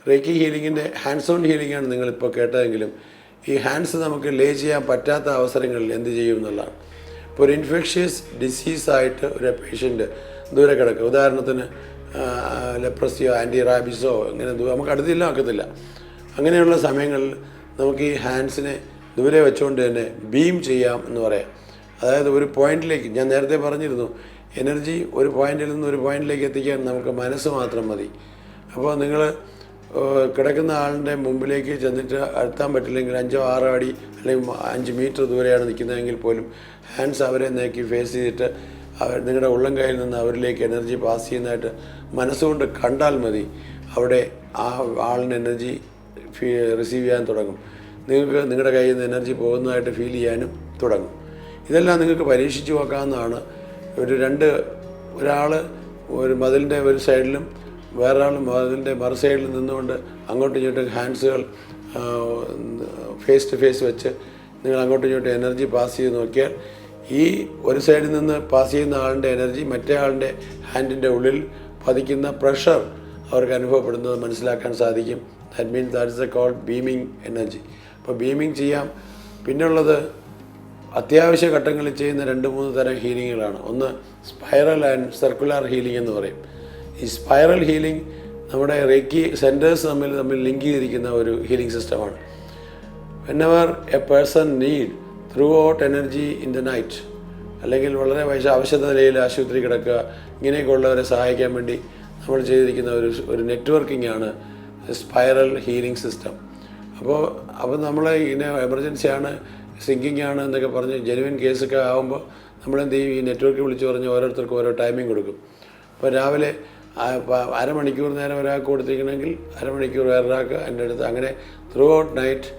Reiki ഹീലിങ്ങിൻ്റെ hands on ഹീലിംഗാണ് നിങ്ങളിപ്പോൾ കേട്ടതെങ്കിലും ഈ hands നമുക്ക് ലേ ചെയ്യാൻ പറ്റാത്ത അവസരങ്ങളിൽ എന്ത് ചെയ്യും എന്നുള്ളതാണ്. ഇപ്പോൾ ഒരു ഇൻഫെക്ഷ്യസ് ഡിസീസായിട്ട് ഒരു പേഷ്യൻ്റ് ദൂരെ കിടക്കുക, ഉദാഹരണത്തിന് ലെപ്രസിയോ ആൻറ്റി റാബിസോ ഇങ്ങനെ നമുക്ക് അടുത്തില്ല ഒക്കത്തില്ല. അങ്ങനെയുള്ള സമയങ്ങളിൽ നമുക്ക് ഈ ഹാൻഡ്സിനെ ദൂരെ വെച്ചുകൊണ്ട് തന്നെ ബീം ചെയ്യാം എന്ന് പറയാം. അതായത് ഒരു പോയിന്റിലേക്ക്, ഞാൻ നേരത്തെ പറഞ്ഞിരുന്നു, എനർജി ഒരു പോയിന്റിൽ നിന്ന് ഒരു പോയിന്റിലേക്ക് എത്തിക്കാൻ നമുക്ക് മനസ്സ് മാത്രം മതി. അപ്പോൾ നിങ്ങൾ കിടക്കുന്ന ആളിൻ്റെ മുമ്പിലേക്ക് ചെന്നിട്ട് എത്താൻ പറ്റില്ലെങ്കിൽ 5-6 അടി അല്ലെങ്കിൽ 5 മീറ്റർ ദൂരെയാണ് നിൽക്കുന്നതെങ്കിൽ പോലും ഹാൻഡ്സ് അവരെ നോക്കി ഫേസ് ചെയ്തിട്ട് നിങ്ങളുടെ ഉള്ളം കയ്യിൽ നിന്ന് അവരിലേക്ക് എനർജി പാസ് ചെയ്യുന്നതായിട്ട് മനസ്സുകൊണ്ട് കണ്ടാൽ മതി. അവിടെ ആ ആളിന് എനർജി റിസീവ് ചെയ്യാൻ തുടങ്ങും. നിങ്ങൾക്ക് നിങ്ങളുടെ കയ്യിൽ നിന്ന് എനർജി പോകുന്നതായിട്ട് ഫീൽ ചെയ്യാനും തുടങ്ങും. ഇതെല്ലാം നിങ്ങൾക്ക് പരീക്ഷിച്ച് നോക്കാവുന്നതാണ്. ഒരാൾ ഒരു മതിലിൻ്റെ ഒരു സൈഡിലും വേറൊരാൾ മതിലിൻ്റെ മറു സൈഡിൽ നിന്നുകൊണ്ട് അങ്ങോട്ടും ഇങ്ങോട്ടും ഹാൻഡ്സുകൾ ഫേസ് ടു ഫേസ് വെച്ച് നിങ്ങൾ അങ്ങോട്ടും ഇങ്ങോട്ടും എനർജി പാസ് ചെയ്ത് നോക്കിയാൽ ഈ ഒരു സൈഡിൽ നിന്ന് പാസ് ചെയ്യുന്ന ആളിൻ്റെ എനർജി മറ്റേ ആളിൻ്റെ ഹാൻഡിൻ്റെ ഉള്ളിൽ പതിക്കുന്ന പ്രഷർ അവർക്ക് അനുഭവപ്പെടുന്നത് മനസ്സിലാക്കാൻ സാധിക്കും. That means that is a called beaming energy. അപ്പോൾ ബീമിങ് ചെയ്യാം. പിന്നുള്ളത് അത്യാവശ്യ ഘട്ടങ്ങളിൽ ചെയ്യുന്ന 2-3 തരം ഹീലിങ്ങുകളാണ്. ഒന്ന് സ്പൈറൽ ആൻഡ് സർക്കുലർ ഹീലിംഗ് എന്ന് പറയും. ഈ സ്പൈറൽ ഹീലിംഗ് നമ്മുടെ റേക്കി സെൻറ്റേഴ്സ് തമ്മിൽ ലിങ്ക് ചെയ്തിരിക്കുന്ന ഒരു ഹീലിംഗ് സിസ്റ്റമാണ്. Whenever A person need through out energy in the night, അല്ലെങ്കിൽ വളരെ അവശത നിലയിൽ ആശുപത്രി കിടക്കുക, ഇങ്ങനെയൊക്കെ ഉള്ളവരെ സഹായിക്കാൻ വേണ്ടി നമ്മൾ ചെയ്തിരിക്കുന്ന ഒരു നെറ്റ്വർക്കിംഗ് ആണ് സ്പൈറൽ ഹീലിംഗ് സിസ്റ്റം. അപ്പോൾ നമ്മൾ ഇങ്ങനെ എമർജൻസിയാണ്, സിങ്കിങ് ആണ് എന്നൊക്കെ പറഞ്ഞ് ജെനുവിൻ കേസൊക്കെ ആകുമ്പോൾ നമ്മളെന്ത് ചെയ്യും, ഈ നെറ്റ്വർക്ക് വിളിച്ച് പറഞ്ഞ് ഓരോരുത്തർക്കും ഓരോ ടൈമിംഗ് കൊടുക്കും. അപ്പോൾ രാവിലെ അരമണിക്കൂർ നേരം ഒരാൾക്ക് കൊടുത്തിരിക്കണമെങ്കിൽ അരമണിക്കൂർ വേറൊരാൾക്ക് എൻ്റെ അടുത്ത്, അങ്ങനെ ത്രൂ ഔട്ട് നൈറ്റ്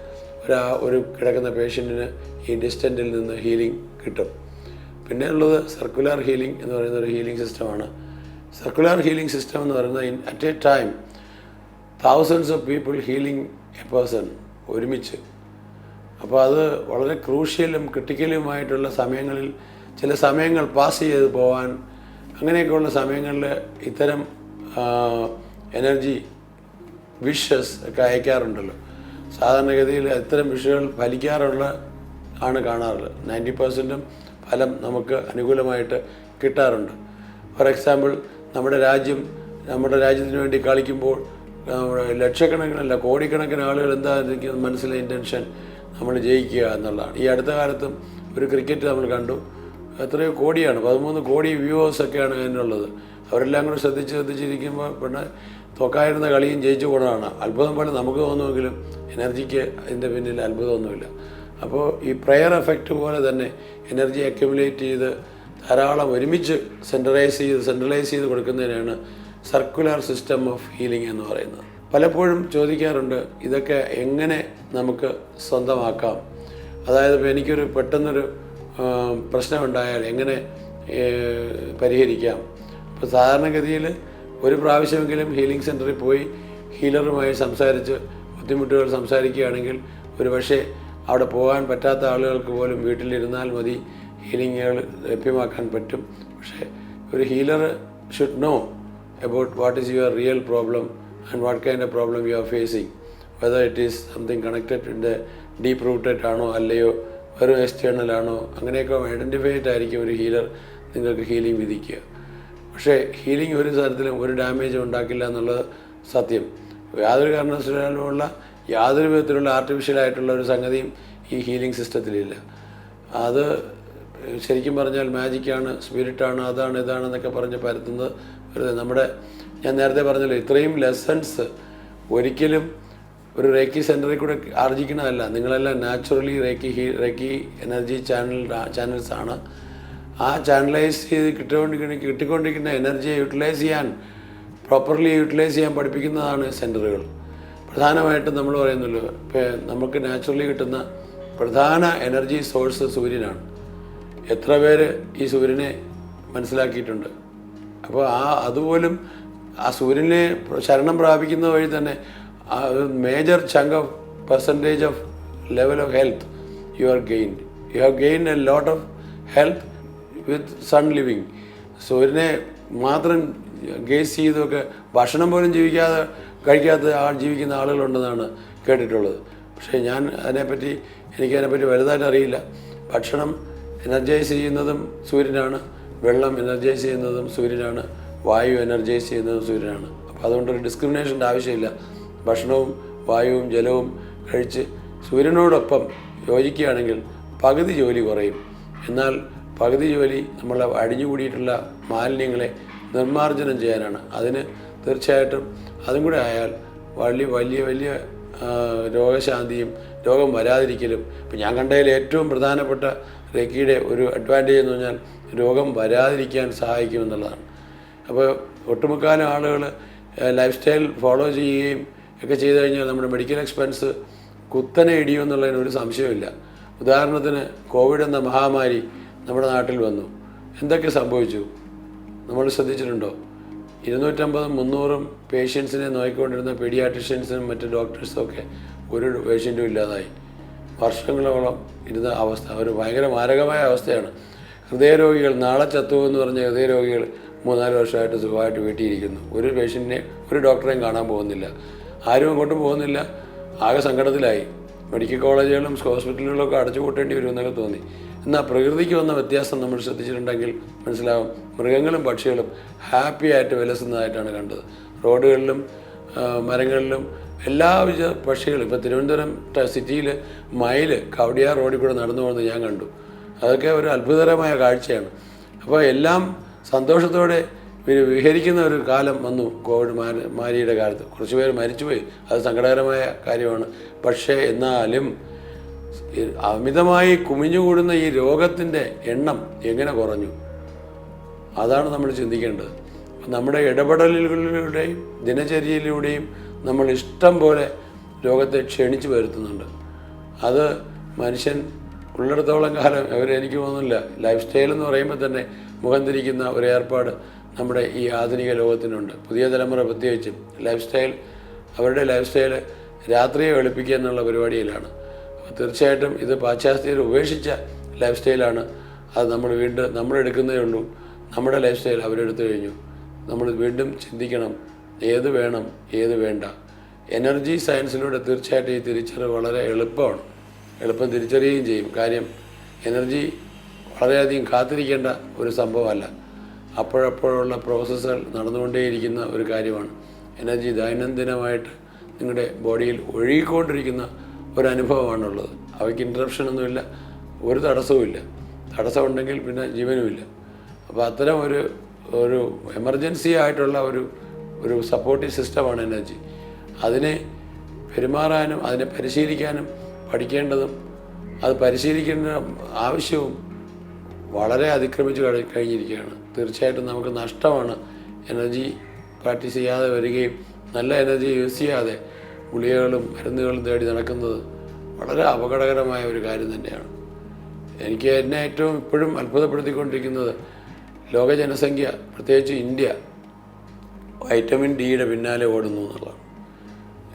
ഒരു കിടക്കുന്ന പേഷ്യൻറ്റിന് ഈ ഡിസ്റ്റൻറ്റിൽ നിന്ന് ഹീലിംഗ് കിട്ടും. പിന്നെ ഉള്ളത് സർക്കുലർ ഹീലിംഗ് എന്ന് പറയുന്ന ഒരു ഹീലിംഗ് സിസ്റ്റമാണ്. സർക്കുലർ ഹീലിംഗ് സിസ്റ്റം എന്ന് പറയുന്നത് at A time thousands of people healing a person ഒരുമിച്ച്. അപ്പോൾ അത് വളരെ ക്രൂഷ്യലും ക്രിട്ടിക്കലുമായിട്ടുള്ള സമയങ്ങളിൽ, ചില സമയങ്ങൾ പാസ് ചെയ്ത് പോകാൻ, അങ്ങനെയൊക്കെയുള്ള സമയങ്ങളിൽ ഇത്തരം എനർജി വിഷസ് ഒക്കെ അയക്കാറുണ്ടല്ലോ. സാധാരണഗതിയിൽ ഇത്തരം വിഷുകൾ ഫലിക്കാറുള്ള കാണാറുള്ളത്. 90% ഫലം നമുക്ക് അനുകൂലമായിട്ട് കിട്ടാറുണ്ട്. ഫോർ എക്സാമ്പിൾ, നമ്മുടെ രാജ്യത്തിന് വേണ്ടി കളിക്കുമ്പോൾ ലക്ഷക്കണക്കിനല്ല കോടിക്കണക്കിന് ആളുകൾ എന്താ മനസ്സിലെ ഇൻറ്റൻഷൻ, നമ്മൾ ജയിക്കുക എന്നുള്ളതാണ്. ഈ അടുത്ത കാലത്തും ഒരു ക്രിക്കറ്റ് നമ്മൾ കണ്ടു, എത്രയോ കോടിയാണ്, 13 കോടി വ്യൂവേഴ്സൊക്കെയാണ് അതിനുള്ളത്. അവരെല്ലാം കൂടെ ശ്രദ്ധിച്ചിരിക്കുമ്പോൾ പിന്നെ തൊക്കായിരുന്ന കളിയും ജയിച്ചു പോകണതാണ്. അത്ഭുതം പോലെ നമുക്ക് തോന്നുമെങ്കിലും എനർജിക്ക് അതിൻ്റെ പിന്നിൽ അത്ഭുതമൊന്നുമില്ല. അപ്പോൾ ഈ പ്രെയർ എഫക്റ്റ് പോലെ തന്നെ എനർജി അക്യുമുലേറ്റ് ചെയ്ത് ധാരാളം ഒരുമിച്ച് സെൻട്രലൈസ് ചെയ്ത് കൊടുക്കുന്നതിനാണ് സർക്കുലർ സിസ്റ്റം ഓഫ് ഹീലിംഗ് എന്ന് പറയുന്നത്. പലപ്പോഴും ചോദിക്കാറുണ്ട്, ഇതൊക്കെ എങ്ങനെ നമുക്ക് സ്വന്തമാക്കാം? അതായത് ഇപ്പോൾ എനിക്കൊരു പെട്ടെന്നൊരു പ്രശ്നമുണ്ടായാൽ എങ്ങനെ പരിഹരിക്കാം? ഇപ്പോൾ സാധാരണഗതിയിൽ ഒരു പ്രാവശ്യമെങ്കിലും ഹീലിംഗ് സെൻറ്ററിൽ പോയി ഹീലറുമായി സംസാരിച്ച് ബുദ്ധിമുട്ടുകൾ സംസാരിക്കുകയാണെങ്കിൽ ഒരു പക്ഷേ അവിടെ പോകാൻ പറ്റാത്ത ആളുകൾക്ക് പോലും വീട്ടിലിരുന്നാൽ മതി ഹീലിങ്ങുകൾ ലഭ്യമാക്കാൻ പറ്റും. പക്ഷേ ഒരു healer should know about what is your real problem and what kind of problem you are facing, whether it is something connected in the deep rooted ആണോ അല്ലയോ വെറും എക്സ്റ്റേണൽ ആണോ, അങ്ങനെയൊക്കെ ഐഡൻറ്റിഫൈഡ് ആയിരിക്കും ഒരു ഹീലർ നിങ്ങൾക്ക് ഹീലിംഗ് വിധിക്കുക. പക്ഷേ ഹീലിംഗ് ഒരു തരത്തിലും ഒരു ഡാമേജ് ഉണ്ടാക്കില്ല എന്നുള്ളത് സത്യം. യാതൊരു കാരണവശാലുമുള്ള യാതൊരു വിധത്തിലുള്ള ആർട്ടിഫിഷ്യലായിട്ടുള്ള ഒരു സംഗതിയും ഈ ഹീലിംഗ് സിസ്റ്റത്തിലില്ല. അത് ശരിക്കും പറഞ്ഞാൽ മാജിക്കാണ്, സ്പിരിറ്റാണ്, അതാണ് ഇതാണെന്നൊക്കെ പറഞ്ഞ് പരത്തുന്നത് ഞാൻ നേരത്തെ പറഞ്ഞല്ലോ, ഇത്രയും ലെസൺസ് ഒരിക്കലും ഒരു റേക്കി സെൻറ്ററിൽ കൂടെ ആർജിക്കണമല്ല. നിങ്ങളെല്ലാം നാച്ചുറലി റേക്കി എനർജി ചാനൽസാണ്. ആ ചാനലൈസ് ചെയ്ത് കിട്ടിക്കൊണ്ടിരിക്കുന്ന എനർജിയെ പ്രോപ്പർലി യൂട്ടിലൈസ് ചെയ്യാൻ പഠിപ്പിക്കുന്നതാണ് സെൻറ്ററുകൾ. പ്രധാനമായിട്ടും നമ്മൾ പറയുന്നല്ലോ, ഇപ്പോൾ നമുക്ക് നാച്ചുറലി കിട്ടുന്ന പ്രധാന എനർജി സോഴ്സ് സൂര്യനാണ്. എത്ര പേര് ഈ സൂര്യനെ മനസ്സിലാക്കിയിട്ടുണ്ട്? അപ്പോൾ അതുപോലും ആ സൂര്യനെ ശരണം പ്രാപിക്കുന്ന വഴി തന്നെ major chunk of percentage of level of health you have gained a lot of health with sun living. സൂര്യനെ മാത്രം ഗേസ് ചെയ്തൊക്കെ ഭക്ഷണം പോലും ജീവിക്കാതെ കഴിക്കാത്ത ജീവിക്കുന്ന ആളുകളുണ്ടെന്നാണ് കേട്ടിട്ടുള്ളത്. പക്ഷേ എനിക്കതിനെപ്പറ്റി വലുതായിട്ട് അറിയില്ല. ഭക്ഷണം എനർജൈസ് ചെയ്യുന്നതും സൂര്യനാണ്, വെള്ളം എനർജൈസ് ചെയ്യുന്നതും സൂര്യനാണ്, വായു എനർജൈസ് ചെയ്യുന്നതും സൂര്യനാണ്. അപ്പോൾ അതുകൊണ്ടൊരു ഡിസ്ക്രിമിനേഷൻ്റെ ആവശ്യമില്ല. ഭക്ഷണവും വായുവും ജലവും കഴിച്ച് സൂര്യനോടൊപ്പം യോജിക്കുകയാണെങ്കിൽ പകുതി ജോലി കുറയും. എന്നാൽ പകുതി ജോലി നമ്മൾ അടിഞ്ഞുകൂടിയിട്ടുള്ള മാലിന്യങ്ങളെ നിർമ്മാർജ്ജനം ചെയ്യാനാണ്. അതിന് തീർച്ചയായിട്ടും അതും കൂടെ ആയാൽ വലിയ രോഗശാന്തിയും രോഗം വരാതിരിക്കലും. ഇപ്പം ഞാൻ കണ്ടതിൽ ഏറ്റവും പ്രധാനപ്പെട്ട റേക്കിയുടെ ഒരു അഡ്വാൻറ്റേജ് എന്ന് പറഞ്ഞാൽ രോഗം വരാതിരിക്കാൻ സഹായിക്കുമെന്നുള്ളതാണ്. അപ്പോൾ ഒട്ടുമുക്കാലും ആളുകൾ ലൈഫ് സ്റ്റൈൽ ഫോളോ ചെയ്യുകയും ഒക്കെ ചെയ്തു കഴിഞ്ഞാൽ നമ്മുടെ മെഡിക്കൽ എക്സ്പെൻസ് കുത്തനെ ഇടിയുമെന്നുള്ളതിന് ഒരു സംശയമില്ല. ഉദാഹരണത്തിന് കോവിഡ് എന്ന മഹാമാരി നമ്മുടെ നാട്ടിൽ വന്നു. എന്തൊക്കെ സംഭവിച്ചു നമ്മൾ ശ്രദ്ധിച്ചിട്ടുണ്ടോ? 250-300 പേഷ്യൻസിനെ നോക്കിക്കൊണ്ടിരുന്ന പീഡിയാട്രിഷ്യൻസിനും മറ്റ് ഡോക്ടേഴ്സും ഒക്കെ ഒരു പേഷ്യൻറ്റും ഇല്ലാതായി. വർഷങ്ങളോളം ഇരുന്ന അവസ്ഥ ഒരു ഭയങ്കര മാരകമായ അവസ്ഥയാണ്. ഹൃദയരോഗികൾ നാളെ ചത്തുവെന്ന് പറഞ്ഞ ഹൃദയരോഗികൾ 3-4 വർഷമായിട്ട് സുഖമായിട്ട് വീട്ടിയിരിക്കുന്നു. ഒരു പേഷ്യൻറ്റിനെ ഒരു ഡോക്ടറെയും കാണാൻ പോകുന്നില്ല, ആരും അങ്ങോട്ടും പോകുന്നില്ല. ആകെ സങ്കടത്തിലായി. മെഡിക്കൽ കോളേജുകളും ഹോസ്പിറ്റലുകളൊക്കെ അടച്ചുപൂട്ടേണ്ടി വരുമെന്നൊക്കെ തോന്നി. എന്നാൽ പ്രകൃതിക്ക് വന്ന വ്യത്യാസം നമ്മൾ ശ്രദ്ധിച്ചിട്ടുണ്ടെങ്കിൽ മനസ്സിലാവും. മൃഗങ്ങളും പക്ഷികളും ഹാപ്പി ആയിട്ട് വിലസുന്നതായിട്ടാണ് കണ്ടത്. റോഡുകളിലും മരങ്ങളിലും എല്ലാവിധ പക്ഷികളും. ഇപ്പോൾ തിരുവനന്തപുരം സിറ്റിയിൽ കവടിയാർ റോഡിൽ കൂടെ നടന്നു പോകുന്നത് ഞാൻ കണ്ടു. അതൊക്കെ ഒരു അത്ഭുതകരമായ കാഴ്ചയാണ്. അപ്പോൾ എല്ലാം സന്തോഷത്തോടെ വിഹരിക്കുന്ന ഒരു കാലം വന്നു കോവിഡ് മാരിയുടെ കാലത്ത്. കുറച്ച് പേര് മരിച്ചുപോയി, അത് സങ്കടകരമായ കാര്യമാണ്. പക്ഷേ എന്നാലും അമിതമായി കുമിഞ്ഞുകൂടുന്ന ഈ രോഗത്തിൻ്റെ എണ്ണം എങ്ങനെ കുറഞ്ഞു, അതാണ് നമ്മൾ ചിന്തിക്കേണ്ടത്. നമ്മുടെ ഇടപെടലുകളിലൂടെയും ദിനചര്യയിലൂടെയും നമ്മൾ ഇഷ്ടം പോലെ രോഗത്തെ ക്ഷണിച്ചു വരുത്തുന്നുണ്ട്. അത് മനുഷ്യൻ ഉള്ളിടത്തോളം കാലം എനിക്ക് തോന്നുന്നില്ല. ലൈഫ് സ്റ്റൈൽ എന്ന് പറയുമ്പോൾ തന്നെ മുഖം തിരിക്കുന്ന ഒരു ഏർപ്പാട് നമ്മുടെ ഈ ആധുനിക ലോകത്തിനുണ്ട്. പുതിയ തലമുറ പ്രത്യേകിച്ചും അവരുടെ ലൈഫ് സ്റ്റൈല് രാത്രിയെ വെളുപ്പിക്കുക എന്നുള്ള പരിപാടിയിലാണ്. തീർച്ചയായിട്ടും ഇത് പാശ്ചാത്യർ ഉപേക്ഷിച്ച ലൈഫ് സ്റ്റൈലാണ്. അത് നമ്മൾ എടുക്കുന്നതേ ഉള്ളൂ. നമ്മുടെ ലൈഫ് സ്റ്റൈൽ അവരെടുത്തു കഴിഞ്ഞു. നമ്മൾ വീണ്ടും ചിന്തിക്കണം, ഏത് വേണം ഏത് വേണ്ട. എനർജി സയൻസിലൂടെ തീർച്ചയായിട്ടും ഈ തിരിച്ചറിവ് വളരെ എളുപ്പം തിരിച്ചറിയുകയും ചെയ്യും. കാര്യം എനർജി വളരെയധികം കാത്തിരിക്കേണ്ട ഒരു സംഭവമല്ല, അപ്പോഴപ്പോഴുള്ള പ്രോസസ്സുകൾ നടന്നുകൊണ്ടേയിരിക്കുന്ന ഒരു കാര്യമാണ്. എനർജി ദൈനംദിനമായിട്ട് നിങ്ങളുടെ ബോഡിയിൽ ഒഴുകിക്കൊണ്ടിരിക്കുന്ന ഒരനുഭവമാണുള്ളത്. അവയ്ക്ക് ഇൻറ്ററപ്ഷനൊന്നുമില്ല, ഒരു തടസ്സവുമില്ല. തടസ്സമുണ്ടെങ്കിൽ പിന്നെ ജീവനുമില്ല. അപ്പോൾ അത്തരം ഒരു എമർജൻസി ആയിട്ടുള്ള ഒരു സപ്പോർട്ടീവ് സിസ്റ്റമാണ് എനർജി. അതിനെ പെരുമാറാനും അതിനെ പരിശീലിക്കാനും പഠിക്കേണ്ടതും അത് പരിശീലിക്കേണ്ട ആവശ്യവും വളരെ അതിക്രമിച്ച് കഴിഞ്ഞിരിക്കുകയാണ്. തീർച്ചയായിട്ടും നമുക്ക് നഷ്ടമാണ് എനർജി പ്രാക്ടീസ് ചെയ്യാതെ വരികയും നല്ല എനർജി യൂസ് ചെയ്യാതെ ഗുളികകളും മരുന്നുകളും തേടി നടക്കുന്നത് വളരെ അപകടകരമായ ഒരു കാര്യം തന്നെയാണ്. എന്നെ ഏറ്റവും ഇപ്പോഴും അത്ഭുതപ്പെടുത്തിക്കൊണ്ടിരിക്കുന്നത് ലോക ജനസംഖ്യ, പ്രത്യേകിച്ച് ഇന്ത്യ, വൈറ്റമിൻ ഡിയുടെ പിന്നാലെ ഓടുന്നു എന്നുള്ളതാണ്.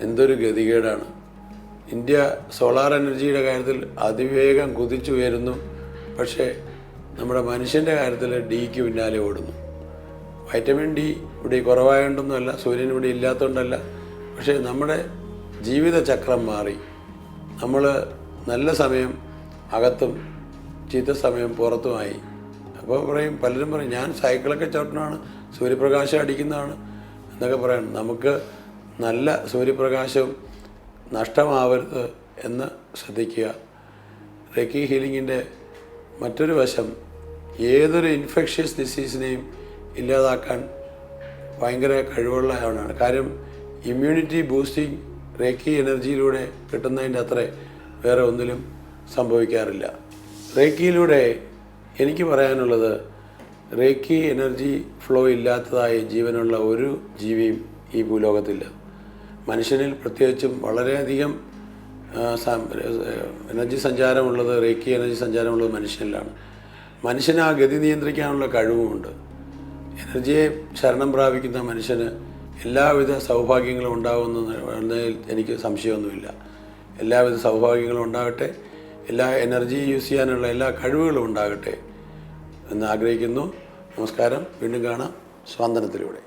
എന്തൊരു ഗതികേടാണ്. ഇന്ത്യ സോളാർ എനർജിയുടെ കാര്യത്തിൽ അതിവേഗം കുതിച്ചുയരുന്നു. പക്ഷേ നമ്മുടെ മനുഷ്യൻ്റെ കാര്യത്തിൽ ഡിക്ക് പിന്നാലെ ഓടുന്നു. വൈറ്റമിൻ ഡി ഇവിടെ കുറവായതുകൊണ്ടൊന്നുമല്ല, സൂര്യൻ ഇവിടെ ഇല്ലാത്തതുകൊണ്ടല്ല. പക്ഷേ നമ്മുടെ ജീവിതചക്രം മാറി. നമ്മൾ നല്ല സമയം അകത്തും ചീത്ത സമയം പുറത്തുമായി. അപ്പോൾ പലരും പറയും ഞാൻ സൈക്കിളൊക്കെ ചവിട്ടണമാണ്, സൂര്യപ്രകാശം അടിക്കുന്നതാണ് എന്നൊക്കെ പറയണം. നമുക്ക് നല്ല സൂര്യപ്രകാശവും നഷ്ടമാവരുത് എന്ന് ശ്രദ്ധിക്കുക. റെക്കി ഹീലിങ്ങിൻ്റെ മറ്റൊരു വശം ഏതൊരു ഇൻഫെക്ഷ്യസ് ഡിസീസിനെയും ഇല്ലാതാക്കാൻ ഭയങ്കര കഴിവുള്ളതാണ്. കാര്യം ഇമ്മ്യൂണിറ്റി ബൂസ്റ്റിംഗ് റേക്കി എനർജിയിലൂടെ കിട്ടുന്നതിൻ്റെ അത്ര വേറെ ഒന്നിലും സംഭവിക്കാറില്ല. റേക്കിയിലൂടെ എനിക്ക് പറയാനുള്ളത്, റേക്കി എനർജി ഫ്ലോ ഇല്ലാത്തതായി ജീവനുള്ള ഒരു ജീവിയും ഈ ഭൂലോകത്തില്ല. മനുഷ്യനിൽ പ്രത്യേകിച്ചും വളരെയധികം എനർജി സഞ്ചാരമുള്ളത്, റേക്കി എനർജി സഞ്ചാരമുള്ളത് മനുഷ്യനിലാണ്. മനുഷ്യന് ആ ഗതി നിയന്ത്രിക്കാനുള്ള കഴിവുമുണ്ട്. എനർജിയെ ശരണം പ്രാപിക്കുന്ന മനുഷ്യന് എല്ലാവിധ സൗഭാഗ്യങ്ങളും ഉണ്ടാകുമെന്നതിൽ എനിക്ക് സംശയമൊന്നുമില്ല. എല്ലാവിധ സൗഭാഗ്യങ്ങളും ഉണ്ടാകട്ടെ, എല്ലാ എനർജി യൂസ് ചെയ്യാനുള്ള എല്ലാ കഴിവുകളും ഉണ്ടാകട്ടെ എന്ന് ആഗ്രഹിക്കുന്നു. നമസ്കാരം. വീണ്ടും കാണാം സ്വാന്തനത്തിലൂടെ.